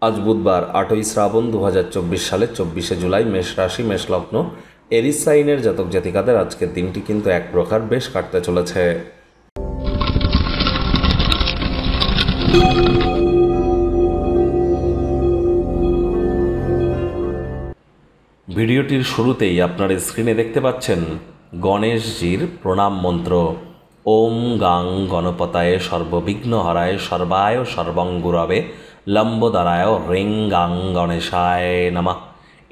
আজ বুধবার 8ই শ্রাবণ 2024 সালের 24শে জুলাই, মেষ রাশি, মেষ লগ্ন, এরিস সাইনের জাতক জাতিকাদের আজকের দিনটি কিন্তু এক প্রকার বেশ কাটতে চলেছে। ভিডিওটির শুরুতেই আপনার স্ক্রিনে দেখতে পাচ্ছেন গণেশজির প্রণাম মন্ত্র। ওম গাং গণপতায় সর্ববিঘ্ন হরায় সর্বায় সর্বঙ্গুরবে লম্বোদরায় হ্রিং গাং গণেশায় নমঃ।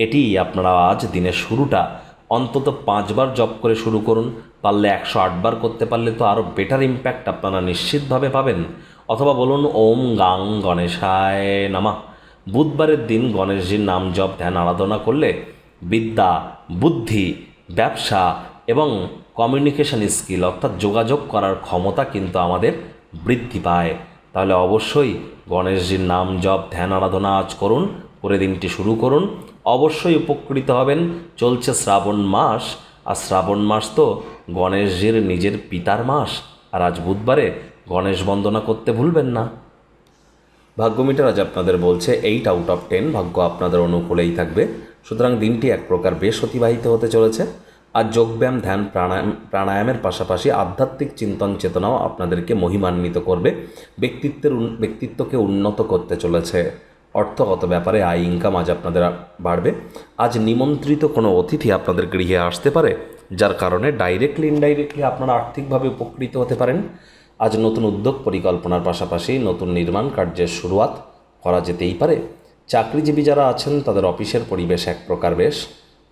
এটি আপনারা আজ দিনের শুরুটা অন্তত 5 বার জপ করে শুরু করুন। পারলে 108 বার করতে পারলে তো আরও বেটার ইম্প্যাক্ট আপনারা নিশ্চিতভাবে পাবেন। অথবা বলুন ওম গাং গণেশায় নমঃ। বুধবারের দিন গণেশজির নাম জপ ধ্যান আরাধনা করলে বিদ্যা, বুদ্ধি, ব্যবসা এবং কমিউনিকেশন স্কিল অর্থাৎ যোগাযোগ করার ক্ষমতা কিন্তু আমাদের বৃদ্ধি পায়। তাহলে অবশ্যই গণেশজির নাম জপ ধ্যান আরাধনা আজ করুন, করে দিনটি শুরু করুন। অবশ্যই উপকৃত হবেন। চলছে শ্রাবণ মাস, আর শ্রাবণ মাস তো গণেশজির নিজের পিতার মাস। আর আজ বুধবারে গণেশ বন্দনা করতে ভুলবেন না। ভাগ্য মিটার আজ আপনাদের বলছে 8 আউট অফ 10 ভাগ্য আপনাদের অনুকূলেই থাকবে। সুতরাং দিনটি এক প্রকার বেশ অতিবাহিত হতে চলেছে। আর যোগব্যায়াম, ধ্যান, প্রাণায়ামের পাশাপাশি আধ্যাত্মিক চিন্তন চেতনাও আপনাদেরকে মহিমান্বিত করবে, ব্যক্তিত্বকে উন্নত করতে চলেছে। অর্থগত ব্যাপারে আয় ইনকাম আজ আপনাদের বাড়বে। আজ নিমন্ত্রিত কোনো অতিথি আপনাদের গৃহে আসতে পারে, যার কারণে ডাইরেক্টলি ইনডাইরেক্টলি আপনারা আর্থিকভাবে উপকৃত হতে পারেন। আজ নতুন উদ্যোগ পরিকল্পনার পাশাপাশি নতুন নির্মাণ কার্যের শুরুয়াত করা যেতেই পারে। চাকরিজীবী যারা আছেন তাদের অফিসের পরিবেশ এক প্রকার বেশ।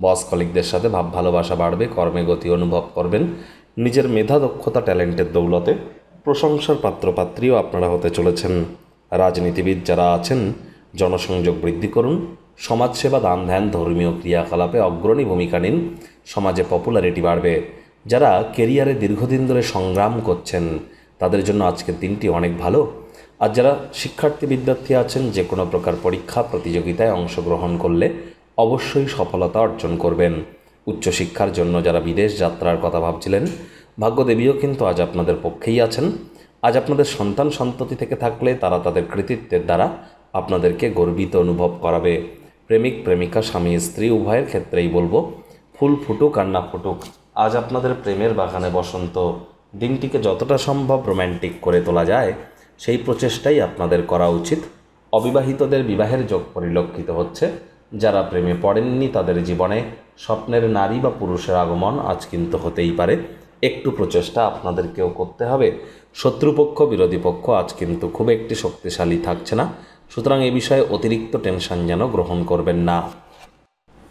বস কলিগদের সাথে ভাব ভালোবাসা বাড়বে, কর্মে গতি অনুভব করবেন। নিজের মেধা, দক্ষতা, ট্যালেন্টের দৌলতে প্রশংসার পাত্রপাত্রীও আপনারা হতে চলেছেন। রাজনীতিবিদ যারা আছেন জনসংযোগ বৃদ্ধি করুন। সমাজসেবা, দান ধ্যান, ধর্মীয় ক্রিয়াকলাপে অগ্রণী ভূমিকা নিন। সমাজে পপুলারিটি বাড়বে। যারা কেরিয়ারে দীর্ঘদিন ধরে সংগ্রাম করছেন তাদের জন্য আজকের দিনটি অনেক ভালো। আর যারা শিক্ষার্থী বিদ্যার্থী আছেন যে কোনো প্রকার পরীক্ষা প্রতিযোগিতায় অংশগ্রহণ করলে অবশ্যই সফলতা অর্জন করবেন। উচ্চশিক্ষার জন্য যারা বিদেশ যাত্রার কথা ভাবছিলেন, ভাগ্যদেবীও কিন্তু আজ আপনাদের পক্ষেই আছেন। আজ আপনাদের সন্তান সন্ততি থেকে থাকলে তারা তাদের কৃতিত্বের দ্বারা আপনাদেরকে গর্বিত অনুভব করাবে। প্রেমিক প্রেমিকা, স্বামী স্ত্রী উভয়ের ক্ষেত্রেই বলবো, ফুল ফুটুক আর না ফুটুক, আজ আপনাদের প্রেমের বাগানে বসন্ত। দিনটিকে যতটা সম্ভব রোম্যান্টিক করে তোলা যায় সেই প্রচেষ্টাই আপনাদের করা উচিত। অবিবাহিতদের বিবাহের যোগ পরিলক্ষিত হচ্ছে। যারা প্রেমে পড়েননি তাদের জীবনে স্বপ্নের নারী বা পুরুষের আগমন আজ কিন্তু হতেই পারে। একটু প্রচেষ্টা আপনাদেরকেও করতে হবে। শত্রুপক্ষ, বিরোধী পক্ষ আজ কিন্তু খুব একটি শক্তিশালী থাকছে না। সুতরাং এ বিষয়ে অতিরিক্ত টেনশন যেন গ্রহণ করবেন না।